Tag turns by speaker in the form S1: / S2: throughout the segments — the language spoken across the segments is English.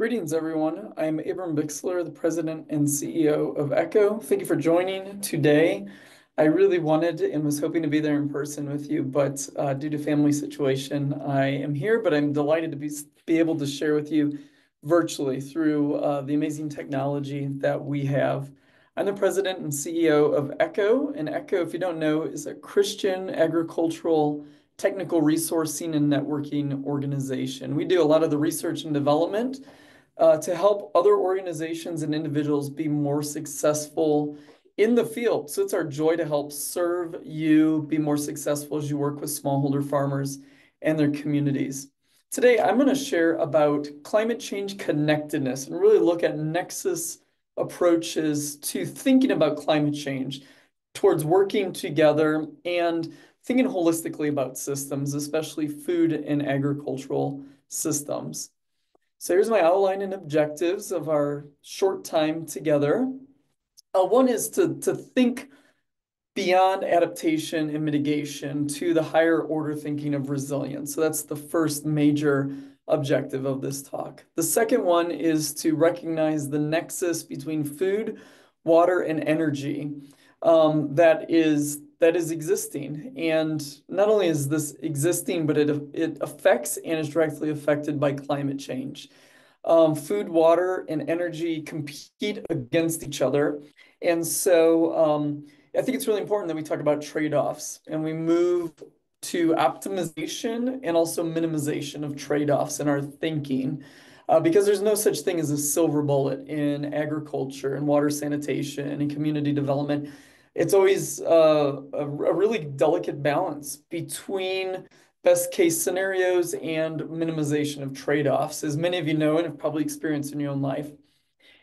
S1: Greetings, everyone. I'm Abram Bicksler, the president and CEO of Echo. Thank you for joining today. I really wanted and was hoping to be there in person with you, but due to family situation, I am here, but I'm delighted to be able to share with you virtually through the amazing technology that we have. I'm the president and CEO of Echo, and Echo, if you don't know, is a Christian agricultural technical resourcing and networking organization. We do a lot of the research and development to help other organizations and individuals be more successful in the field. So it's our joy to help serve you be more successful as you work with smallholder farmers and their communities. Today, I'm going to share about climate change connectedness and really look at nexus approaches to thinking about climate change towards working together and thinking holistically about systems, especially food and agricultural systems. So here's my outline and objectives of our short time together. One is to think beyond adaptation and mitigation to the higher order thinking of resilience. So that's the first major objective of this talk. The second one is to recognize the nexus between food, water, and energy that is existing. And not only is this existing, but it affects and is directly affected by climate change. Food, water, and energy compete against each other. And so I think it's really important that we talk about trade-offs and we move to optimization and also minimization of trade-offs in our thinking. Because there's no such thing as a silver bullet in agriculture and water sanitation and community development. It's always a really delicate balance between best case scenarios and minimization of trade-offs, as many of you know and have probably experienced in your own life.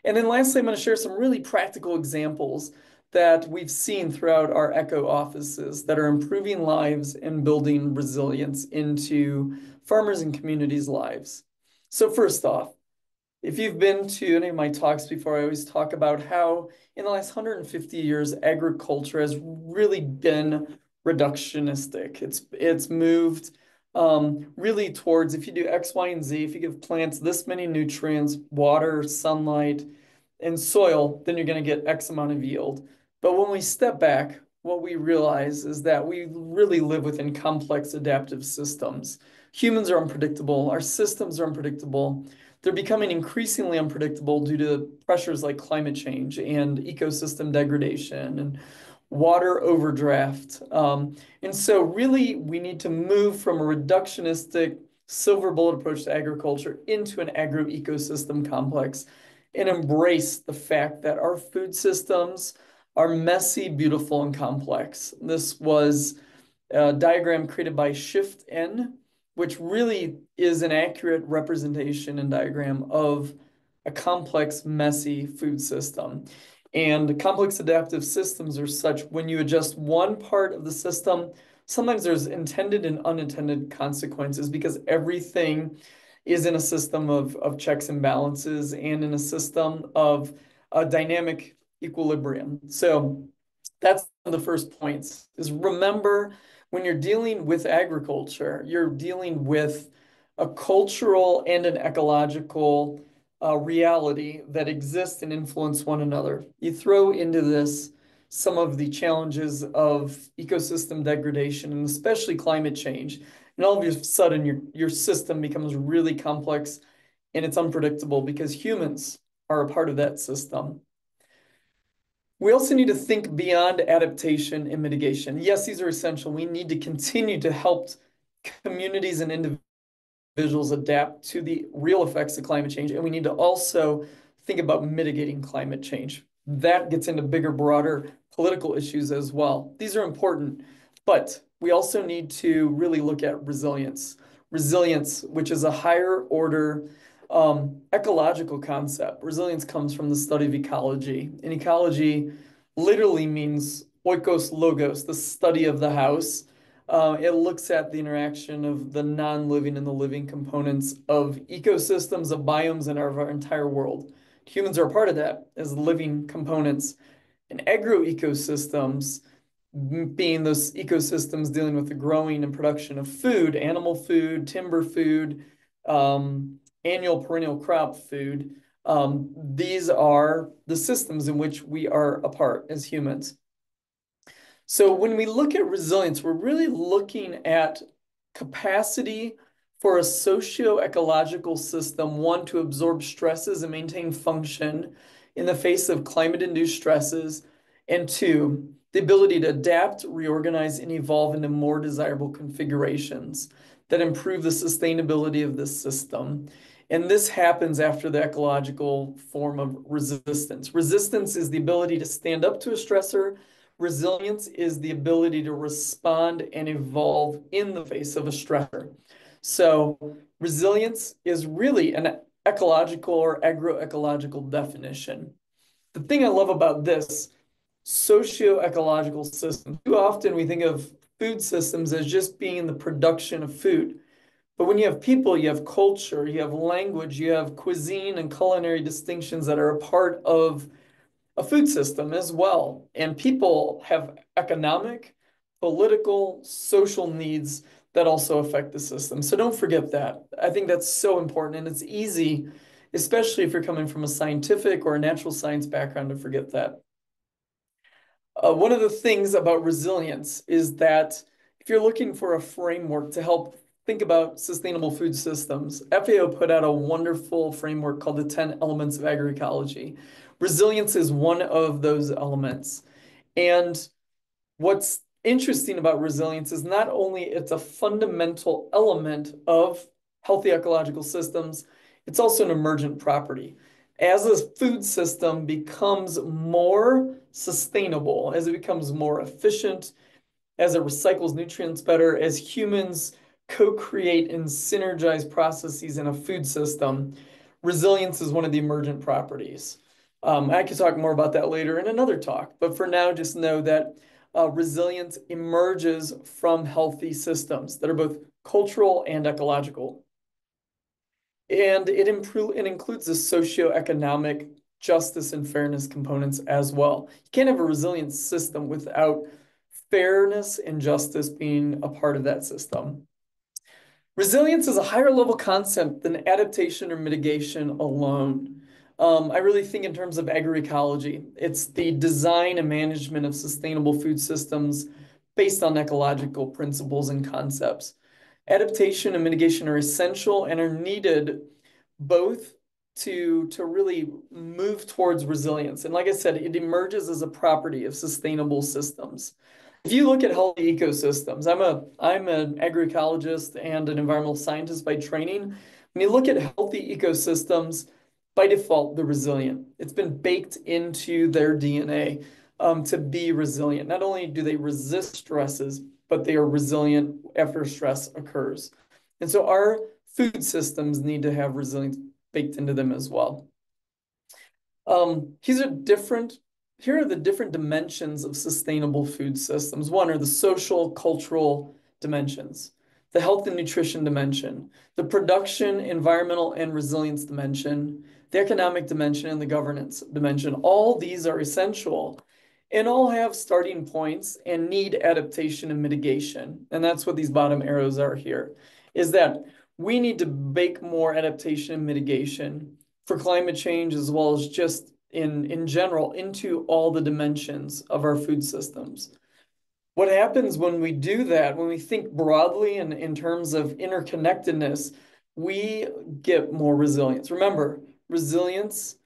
S1: And then lastly, I'm going to share some really practical examples that we've seen throughout our Echo offices that are improving lives and building resilience into farmers and communities' lives. So first off, if you've been to any of my talks before, I always talk about how in the last 150 years, agriculture has really been reductionistic. It's moved really towards if you do X, Y, and Z, if you give plants this many nutrients, water, sunlight, and soil, then you're going to get X amount of yield. But when we step back, what we realize is that we really live within complex adaptive systems. Humans are unpredictable. Our systems are unpredictable. They're becoming increasingly unpredictable due to pressures like climate change and ecosystem degradation and water overdraft. And so really we need to move from a reductionistic silver bullet approach to agriculture into an agro-ecosystem complex and embrace the fact that our food systems are messy, beautiful, and complex. This was a diagram created by Shift N, which really is an accurate representation and diagram of a complex, messy food system. And complex adaptive systems are such when you adjust one part of the system, sometimes there's intended and unintended consequences because everything is in a system of checks and balances and in a system of a dynamic equilibrium. So that's one of the first points is remember when you're dealing with agriculture, you're dealing with a cultural and an ecological reality that exists and influence one another. You throw into this some of the challenges of ecosystem degradation and especially climate change, and all of a sudden your system becomes really complex and it's unpredictable because humans are a part of that system. We also need to think beyond adaptation and mitigation. Yes, these are essential. We need to continue to help communities and individuals adapt to the real effects of climate change. And we need to also think about mitigating climate change. That gets into bigger, broader political issues as well. These are important, but we also need to really look at resilience. Resilience, which is a higher order ecological concept. Resilience comes from the study of ecology. And ecology literally means oikos logos, the study of the house. It looks at the interaction of the non-living and the living components of ecosystems, of biomes, and of our entire world. Humans are a part of that as living components. And agroecosystems, being those ecosystems dealing with the growing and production of food, animal food, timber food, annual perennial crop food. These are the systems in which we are a part as humans. So when we look at resilience, we're really looking at capacity for a socio-ecological system, one, to absorb stresses and maintain function in the face of climate-induced stresses, and two, the ability to adapt, reorganize, and evolve into more desirable configurations that improve the sustainability of this system. And this happens after the ecological form of resistance. Resistance is the ability to stand up to a stressor. Resilience is the ability to respond and evolve in the face of a stressor. So resilience is really an ecological or agroecological definition. The thing I love about this socio-ecological system, too often we think of food systems as just being the production of food. But when you have people, you have culture, you have language, you have cuisine and culinary distinctions that are a part of a food system as well. And people have economic, political, social needs that also affect the system. So don't forget that. I think that's so important. And it's easy, especially if you're coming from a scientific or a natural science background, to forget that. One of the things about resilience is that if you're looking for a framework to help think about sustainable food systems, FAO put out a wonderful framework called the 10 Elements of Agroecology. Resilience is one of those elements. And what's interesting about resilience is not only it's a fundamental element of healthy ecological systems, it's also an emergent property. As a food system becomes more sustainable, as it becomes more efficient, as it recycles nutrients better, as humans co-create and synergize processes in a food system, resilience is one of the emergent properties. I could talk more about that later in another talk, but for now, just know that resilience emerges from healthy systems that are both cultural and ecological. And it includes the socioeconomic justice and fairness components as well. You can't have a resilient system without fairness and justice being a part of that system. Resilience is a higher level concept than adaptation or mitigation alone. I really think in terms of agroecology. It's the design and management of sustainable food systems based on ecological principles and concepts. Adaptation and mitigation are essential and are needed both to really move towards resilience. And like I said, it emerges as a property of sustainable systems. If you look at healthy ecosystems, I'm an agroecologist and an environmental scientist by training. When you look at healthy ecosystems, by default, they're resilient. It's been baked into their DNA to be resilient. Not only do they resist stresses, but they are resilient after stress occurs. And so our food systems need to have resilience baked into them as well. Here are the different dimensions of sustainable food systems. One are the social, cultural dimensions, the health and nutrition dimension, the production, environmental, and resilience dimension, the economic dimension, and the governance dimension. All these are essential and all have starting points and need adaptation and mitigation. And that's what these bottom arrows are here, is that we need to bake more adaptation and mitigation for climate change as well as just in general into all the dimensions of our food systems. What happens when we do that, when we think broadly in terms of interconnectedness, we get more resilience. Remember, resilience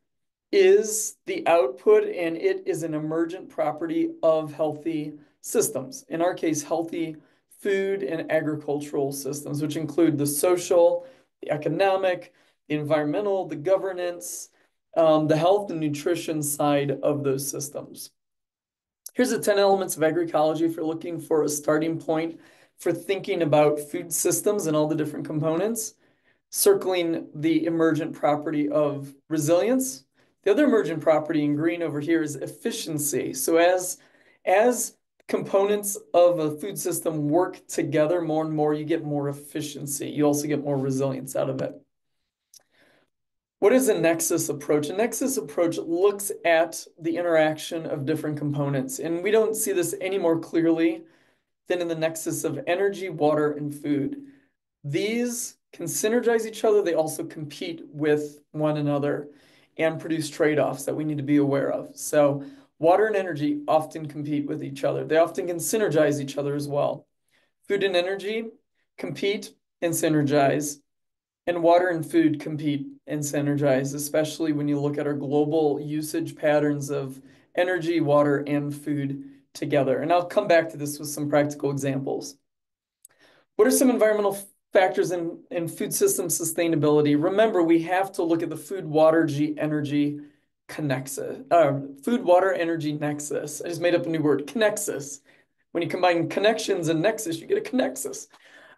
S1: is the output and it is an emergent property of healthy systems. In our case, healthy food and agricultural systems, which include the social, the economic, the environmental, the governance, the health and nutrition side of those systems. Here's the 10 elements of agroecology if you're looking for a starting point for thinking about food systems and all the different components, circling the emergent property of resilience. The other emergent property in green over here is efficiency. So as components of a food system work together more and more, you get more efficiency. You also get more resilience out of it. What is a nexus approach? A nexus approach looks at the interaction of different components, and we don't see this any more clearly than in the nexus of energy, water, and food. These can synergize each other, they also compete with one another and produce trade-offs that we need to be aware of. So water and energy often compete with each other. They often can synergize each other as well. Food and energy compete and synergize, and water and food compete and synergize, especially when you look at our global usage patterns of energy, water, and food together. And I'll come back to this with some practical examples. What are some environmental factors in food system sustainability? Remember, we have to look at the food, water, energy connexus, food, water, energy nexus. I just made up a new word, connexus. When you combine connections and nexus, you get a connexus.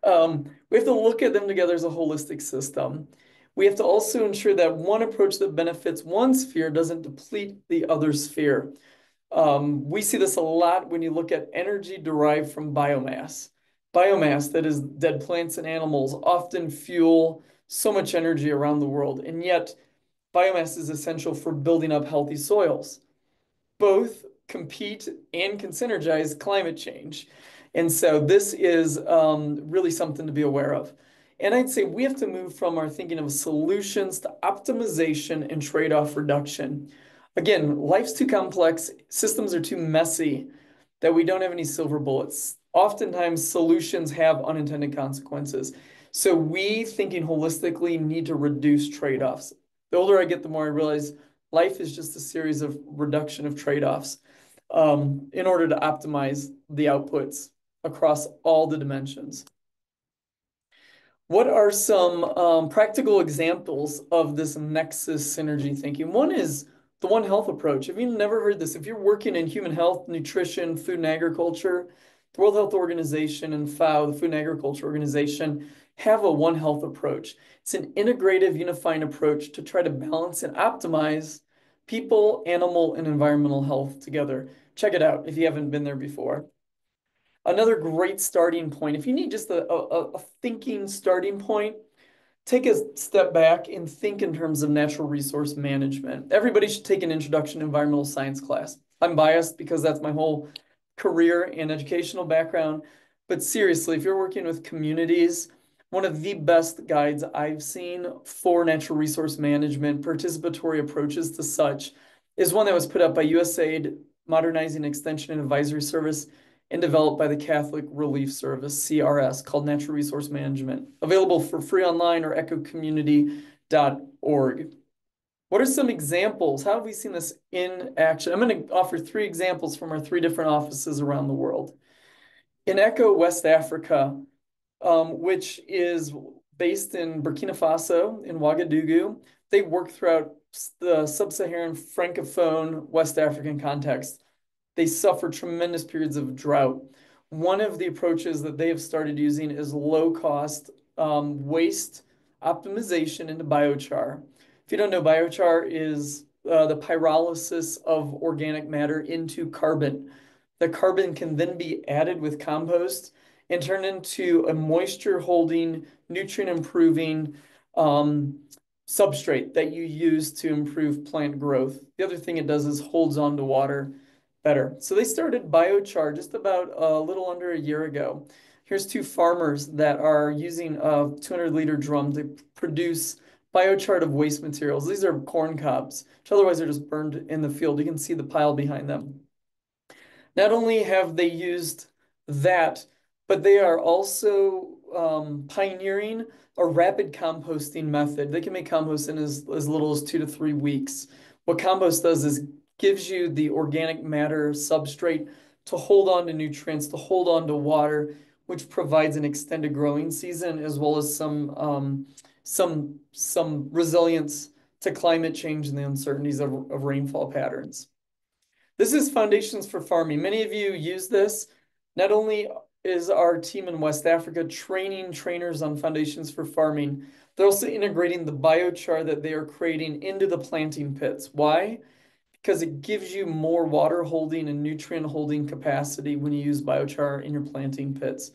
S1: We have to look at them together as a holistic system. We have to also ensure that one approach that benefits one sphere doesn't deplete the other sphere. We see this a lot when you look at energy derived from biomass. Biomass, that is dead plants and animals, often fuel so much energy around the world, and yet biomass is essential for building up healthy soils. Both compete and can synergize climate change. And so this is really something to be aware of. And I'd say we have to move from our thinking of solutions to optimization and trade-off reduction. Again, life's too complex, systems are too messy that we don't have any silver bullets. Oftentimes, solutions have unintended consequences. So we, thinking holistically, need to reduce trade-offs. The older I get, the more I realize life is just a series of reduction of trade-offs in order to optimize the outputs across all the dimensions. What are some practical examples of this nexus synergy thinking? One is the One Health approach. If you've never heard this, if you're working in human health, nutrition, food and agriculture, the World Health Organization and FAO, the Food and Agriculture Organization, have a One Health approach. It's an integrative, unifying approach to try to balance and optimize people, animal, and environmental health together. Check it out if you haven't been there before. Another great starting point, if you need just a thinking starting point, take a step back and think in terms of natural resource management. Everybody should take an introduction to environmental science class. I'm biased because that's my whole career and educational background. But seriously, if you're working with communities, one of the best guides I've seen for natural resource management, participatory approaches to such, is one that was put up by USAID, Modernizing Extension and Advisory Service, and developed by the Catholic Relief Service, CRS, called Natural Resource Management. Available for free online or ecocommunity.org. What are some examples? How have we seen this in action? I'm going to offer 3 examples from our 3 different offices around the world. In ECHO West Africa, which is based in Burkina Faso, in Ouagadougou, they work throughout the sub-Saharan Francophone West African context. They suffer tremendous periods of drought. One of the approaches that they have started using is low-cost waste optimization into biochar. If you don't know, biochar is the pyrolysis of organic matter into carbon. The carbon can then be added with compost and turned into a moisture-holding, nutrient-improving substrate that you use to improve plant growth. The other thing it does is holds on to water better. So they started biochar just about a little under a year ago. Here's 2 farmers that are using a 200-liter drum to produce biochar of waste materials. These are corn cobs, which otherwise are just burned in the field. You can see the pile behind them. Not only have they used that, but they are also pioneering a rapid composting method. They can make compost in as little as 2 to 3 weeks. What compost does is gives you the organic matter substrate to hold on to nutrients, to hold on to water, which provides an extended growing season as well as some resilience to climate change and the uncertainties of rainfall patterns. This is Foundations for Farming. Many of you use this. Not only is our team in West Africa training trainers on Foundations for Farming, they're also integrating the biochar that they are creating into the planting pits. Why? Because it gives you more water holding and nutrient holding capacity when you use biochar in your planting pits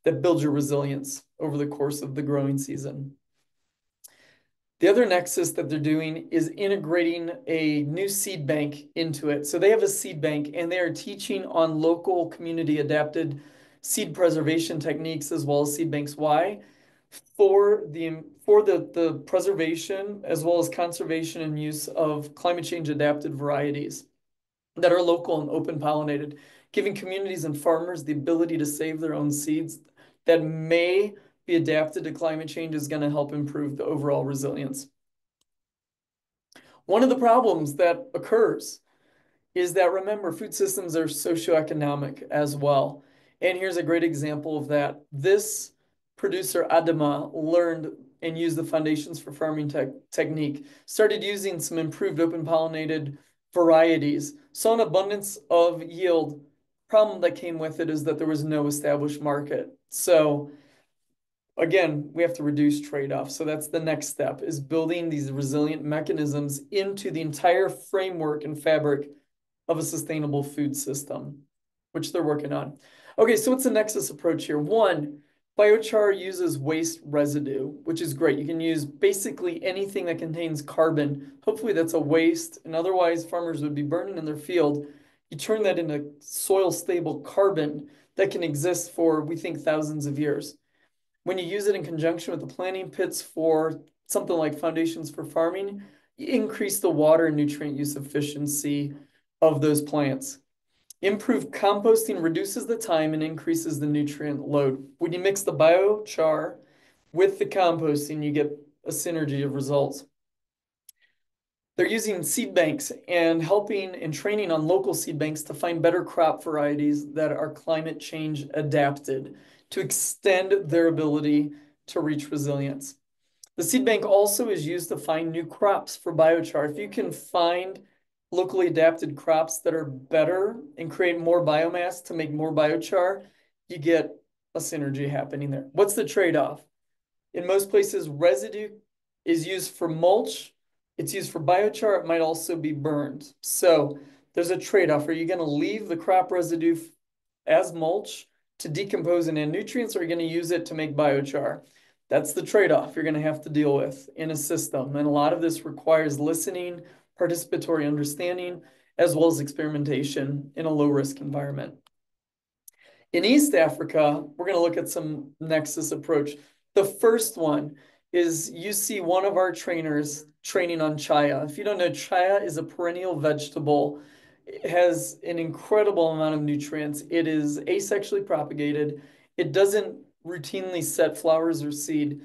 S1: that builds your resilience over the course of the growing season. The other nexus that they're doing is integrating a new seed bank into it. So they have a seed bank and they are teaching on local community adapted seed preservation techniques as well as seed banks. Why? for the preservation as well as conservation and use of climate change adapted varieties that are local and open pollinated, giving communities and farmers the ability to save their own seeds that may be adapted to climate change is going to help improve the overall resilience. One of the problems that occurs is that, remember, food systems are socioeconomic as well. And here's a great example of that. This producer, Adama, learned and used the foundations for farming technique, started using some improved open pollinated varieties, saw an abundance of yield. Problem that came with it is that there was no established market. So again, we have to reduce trade-offs. So that's the next step, is building these resilient mechanisms into the entire framework and fabric of a sustainable food system, which they're working on. Okay, so what's the nexus approach here? One, biochar uses waste residue, which is great. You can use basically anything that contains carbon. Hopefully that's a waste, and otherwise farmers would be burning in their field. You turn that into soil stable carbon that can exist for, we think, thousands of years. When you use it in conjunction with the planting pits for something like foundations for farming, you increase the water and nutrient use efficiency of those plants. Improved composting reduces the time and increases the nutrient load. When you mix the biochar with the composting, you get a synergy of results. They're using seed banks and helping and training on local seed banks to find better crop varieties that are climate change adapted to extend their ability to reach resilience. The seed bank also is used to find new crops for biochar. If you can find locally adapted crops that are better and create more biomass to make more biochar, you get a synergy happening there. What's the trade-off? In most places, residue is used for mulch. It's used for biochar. It might also be burned. So there's a trade-off. Are you going to leave the crop residue as mulch to decompose and add nutrients, or are you going to use it to make biochar? That's the trade-off you're going to have to deal with in a system. And a lot of this requires listening, participatory understanding, as well as experimentation in a low-risk environment. In East Africa, we're going to look at some nexus approach. The first one is you see one of our trainers training on chaya. If you don't know, chaya is a perennial vegetable. It has an incredible amount of nutrients. It is asexually propagated. It doesn't routinely set flowers or seed.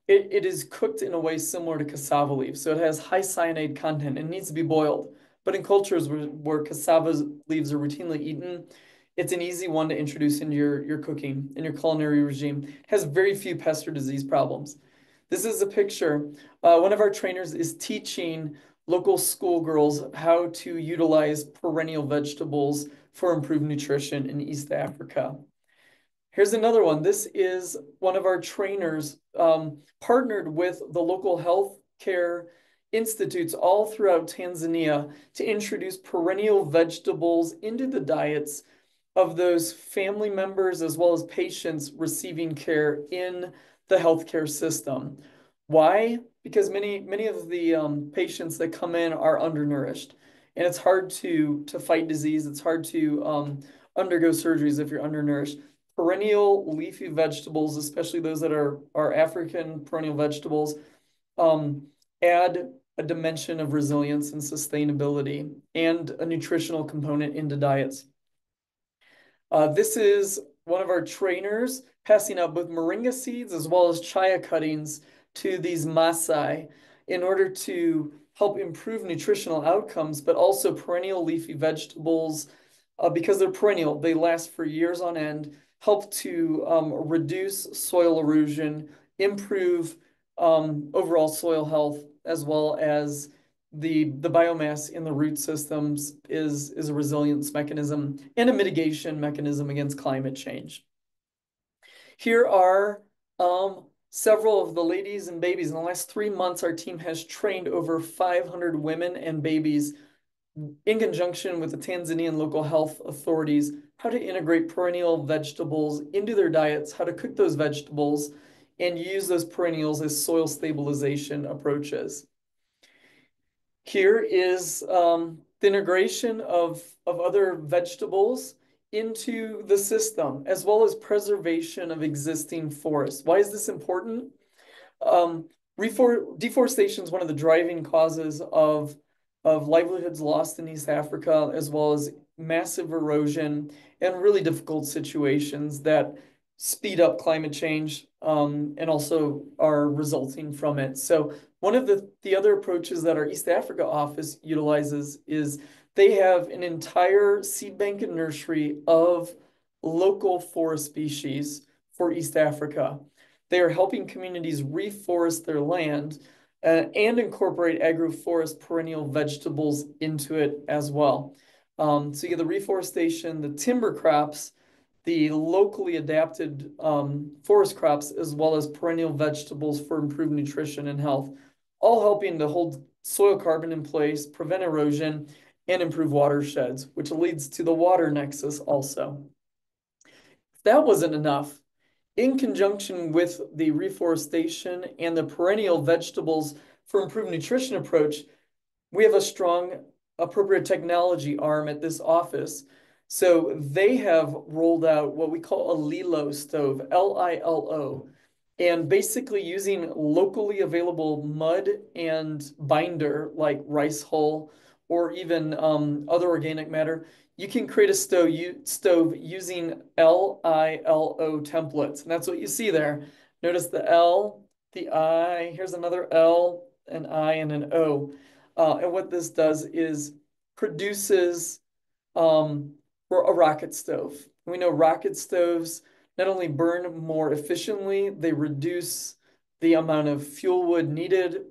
S1: It is cooked in a way similar to cassava leaves. So it has high cyanide content and needs to be boiled. But in cultures where cassava leaves are routinely eaten, it's an easy one to introduce into your cooking, in your culinary regime. It has very few pest or disease problems. This is a picture. One of our trainers is teaching local schoolgirls how to utilize perennial vegetables for improved nutrition in East Africa. Here's another one. This is one of our trainers partnered with the local health care institutes all throughout Tanzania to introduce perennial vegetables into the diets of those family members as well as patients receiving care in the healthcare system. Why? Because many of the patients that come in are undernourished, and it's hard to fight disease. It's hard to undergo surgeries if you're undernourished. Perennial leafy vegetables, especially those that are African perennial vegetables, add a dimension of resilience and sustainability and a nutritional component into diets. This is one of our trainers passing out both moringa seeds as well as chaya cuttings to these Maasai in order to help improve nutritional outcomes, but also perennial leafy vegetables, because they're perennial, they last for years on end, help to reduce soil erosion, improve overall soil health, as well as the biomass in the root systems is a resilience mechanism and a mitigation mechanism against climate change. Here are several of the ladies and babies. In the last 3 months, our team has trained over 500 women and babies in conjunction with the Tanzanian local health authorities how to integrate perennial vegetables into their diets, how to cook those vegetables, and use those perennials as soil stabilization approaches. Here is the integration of other vegetables into the system, as well as preservation of existing forests. Why is this important? Um, Deforestation is one of the driving causes of livelihoods lost in East Africa, as well as massive erosion and really difficult situations that speed up climate change, and also are resulting from it. So one of the other approaches that our East Africa office utilizes is they have an entire seed bank and nursery of local forest species for East Africa. They are helping communities reforest their land, and incorporate agroforest perennial vegetables into it as well. So you get the reforestation, the timber crops, the locally adapted forest crops, as well as perennial vegetables for improved nutrition and health, all helping to hold soil carbon in place, prevent erosion, and improve watersheds, which leads to the water nexus also. If that wasn't enough, in conjunction with the reforestation and the perennial vegetables for improved nutrition approach, we have a strong appropriate technology arm at this office. So they have rolled out what we call a Lilo stove, Lilo, and basically using locally available mud and binder like rice hull or even other organic matter. You can create a stove using LILO templates. And that's what you see there. Notice the L, the I, here's another L, an I, and an O. And what this does is produces um, a rocket stove. We know rocket stoves not only burn more efficiently, they reduce the amount of fuel wood needed,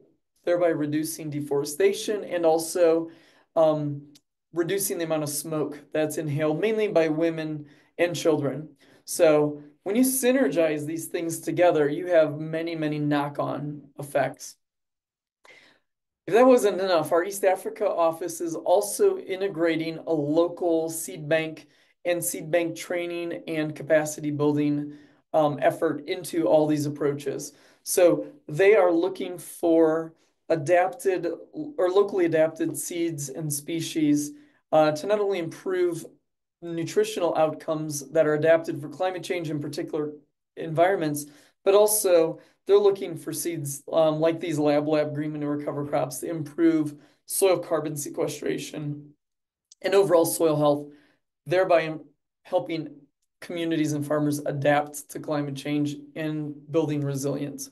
S1: thereby reducing deforestation and also um, reducing the amount of smoke that's inhaled, mainly by women and children. So when you synergize these things together, you have many, many knock-on effects. If that wasn't enough, our East Africa office is also integrating a local seed bank and seed bank training and capacity building effort into all these approaches. So they are looking for adapted or locally adapted seeds and species to not only improve nutritional outcomes that are adapted for climate change in particular environments, but also they're looking for seeds like these lab green manure cover crops to improve soil carbon sequestration and overall soil health, thereby helping communities and farmers adapt to climate change and building resilience.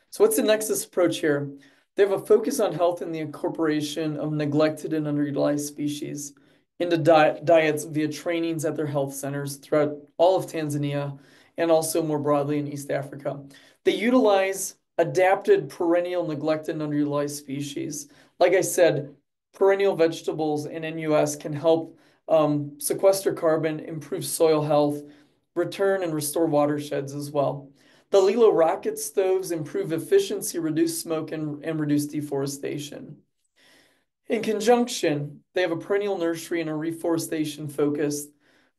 S1: So what's the nexus approach here? They have a focus on health and the incorporation of neglected and underutilized species into diets via trainings at their health centers throughout all of Tanzania and also more broadly in East Africa. They utilize adapted perennial neglected and underutilized species. Like I said, perennial vegetables and NUS can help sequester carbon, improve soil health, return and restore watersheds as well. The Lilo rocket stoves improve efficiency, reduce smoke, and reduce deforestation. In conjunction, they have a perennial nursery and a reforestation focus,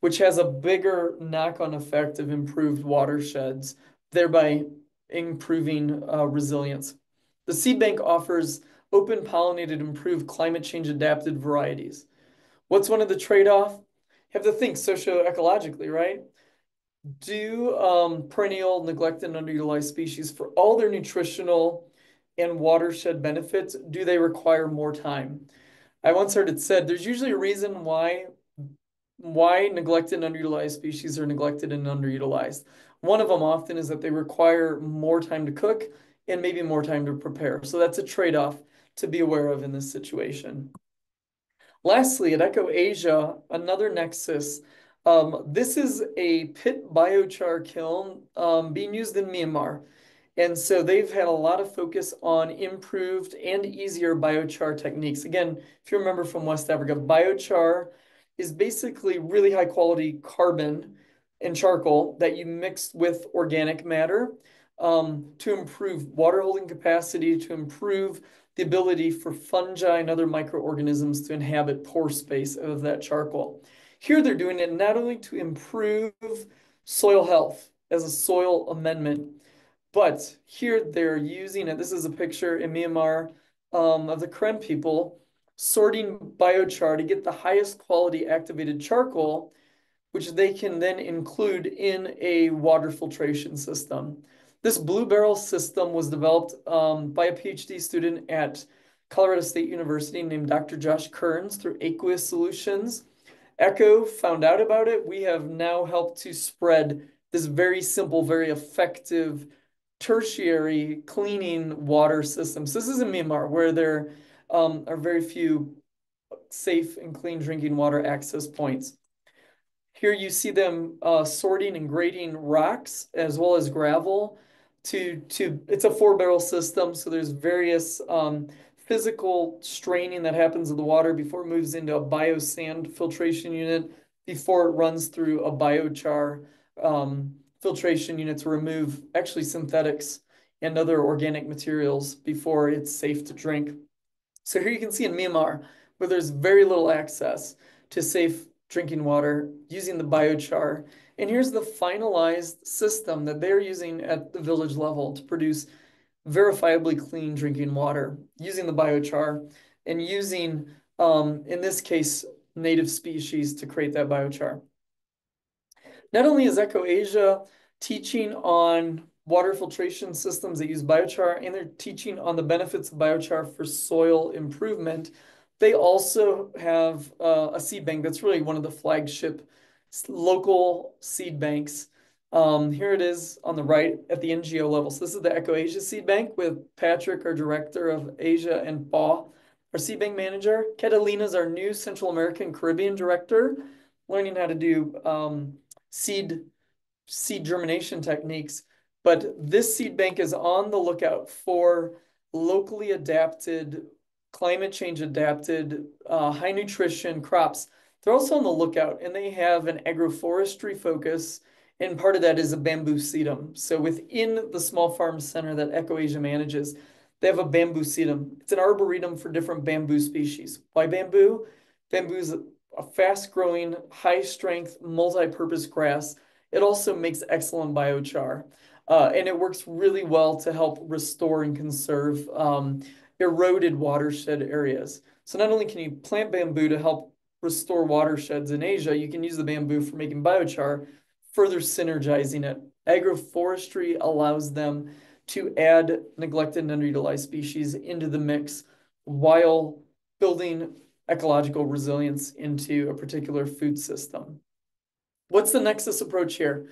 S1: which has a bigger knock-on effect of improved watersheds, thereby improving resilience. The seed bank offers open pollinated, improved climate change adapted varieties. What's one of the trade-off? You have to think socio-ecologically, right? Do perennial, neglected, and underutilized species, for all their nutritional and watershed benefits, do they require more time? I once heard it said there's usually a reason why neglected and underutilized species are neglected and underutilized. One of them often is that they require more time to cook and maybe more time to prepare. So that's a trade-off to be aware of in this situation. Lastly, at Eco Asia, another nexus. This is a pit biochar kiln being used in Myanmar. And so they've had a lot of focus on improved and easier biochar techniques. Again, if you remember from West Africa, biochar is basically really high quality carbon and charcoal that you mix with organic matter to improve water holding capacity, to improve the ability for fungi and other microorganisms to inhabit pore space of that charcoal. Here they're doing it not only to improve soil health as a soil amendment, but here they're using it. This is a picture in Myanmar of the Karen people sorting biochar to get the highest quality activated charcoal which they can then include in a water filtration system. This blue barrel system was developed by a PhD student at Colorado State University named Dr. Josh Kearns through Aqueous Solutions. Echo found out about it. We have now helped to spread this very simple, very effective tertiary cleaning water system. So this is in Myanmar, where there are very few safe and clean drinking water access points. Here you see them sorting and grading rocks as well as gravel it's a 4-barrel system, so there's various physical straining that happens in the water before it moves into a biosand filtration unit, before it runs through a biochar filtration unit to remove actually synthetics and other organic materials before it's safe to drink. So here you can see in Myanmar, where there's very little access to safe drinking water using the biochar. And here's the finalized system that they're using at the village level to produce verifiably clean drinking water using the biochar and using, in this case, native species to create that biochar. Not only is Eco Asia teaching on water filtration systems that use biochar, and they're teaching on the benefits of biochar for soil improvement, they also have a seed bank that's really one of the flagship local seed banks. Here it is on the right at the NGO level. So this is the Eco Asia Seed Bank with Patrick, our director of Asia, and Paul, our seed bank manager. Catalina's our new Central American Caribbean director, learning how to do seed germination techniques. But this seed bank is on the lookout for locally adapted, climate change adapted, high nutrition crops. They're also on the lookout, and they have an agroforestry focus, and part of that is a bamboo sedum. So within the small farm center that Eco Asia manages, they have a bamboo sedum. It's an arboretum for different bamboo species. Why bamboo? Bamboo is a fast-growing, high-strength, multi-purpose grass. It also makes excellent biochar, and it works really well to help restore and conserve eroded watershed areas. So not only can you plant bamboo to help restore watersheds in Asia, you can use the bamboo for making biochar, further synergizing it. Agroforestry allows them to add neglected and underutilized species into the mix while building ecological resilience into a particular food system. What's the nexus approach here?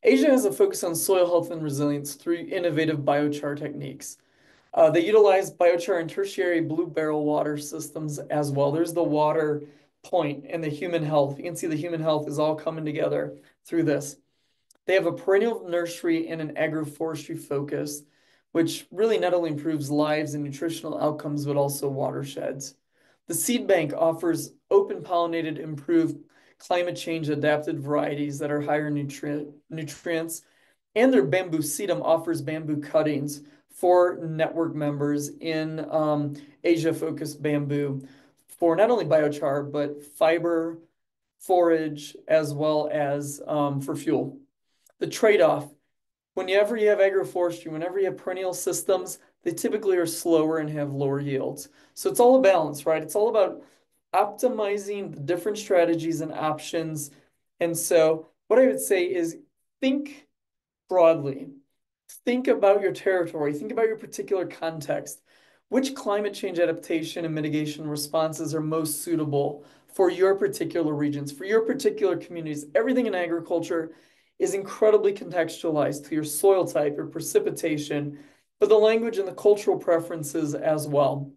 S1: Asia has a focus on soil health and resilience through innovative biochar techniques. They utilize biochar and tertiary blue barrel water systems as well. There's the water point and the human health. You can see the human health is all coming together through this. They have a perennial nursery and an agroforestry focus, which really not only improves lives and nutritional outcomes, but also watersheds. The seed bank offers open pollinated, improved climate change adapted varieties that are higher nutrients, and their bamboo sedum offers bamboo cuttings for network members in Asia-focused bamboo for not only biochar, but fiber, forage, as well as for fuel. The trade-off, whenever you have agroforestry, whenever you have perennial systems, they typically are slower and have lower yields. So it's all a balance, right? It's all about optimizing the different strategies and options. And so what I would say is think broadly. Think about your territory. Think about your particular context. Which climate change adaptation and mitigation responses are most suitable for your particular regions, for your particular communities? Everything in agriculture is incredibly contextualized to your soil type, your precipitation, but the language and the cultural preferences as well.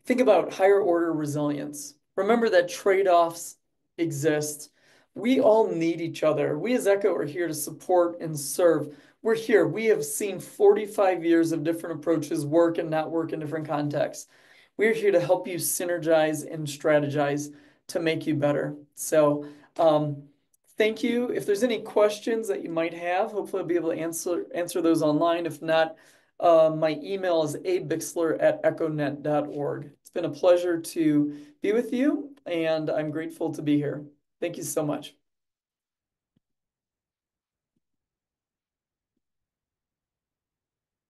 S1: Think about higher order resilience. Remember that trade-offs exist. We all need each other. We as ECHO are here to support and serve. We're here. We have seen 45 years of different approaches work and not work in different contexts. We're here to help you synergize and strategize to make you better. So thank you. If there's any questions that you might have, hopefully I'll be able to answer those online. If not, my email is abixler@econet.org. It's been a pleasure to be with you, and I'm grateful to be here. Thank you so much.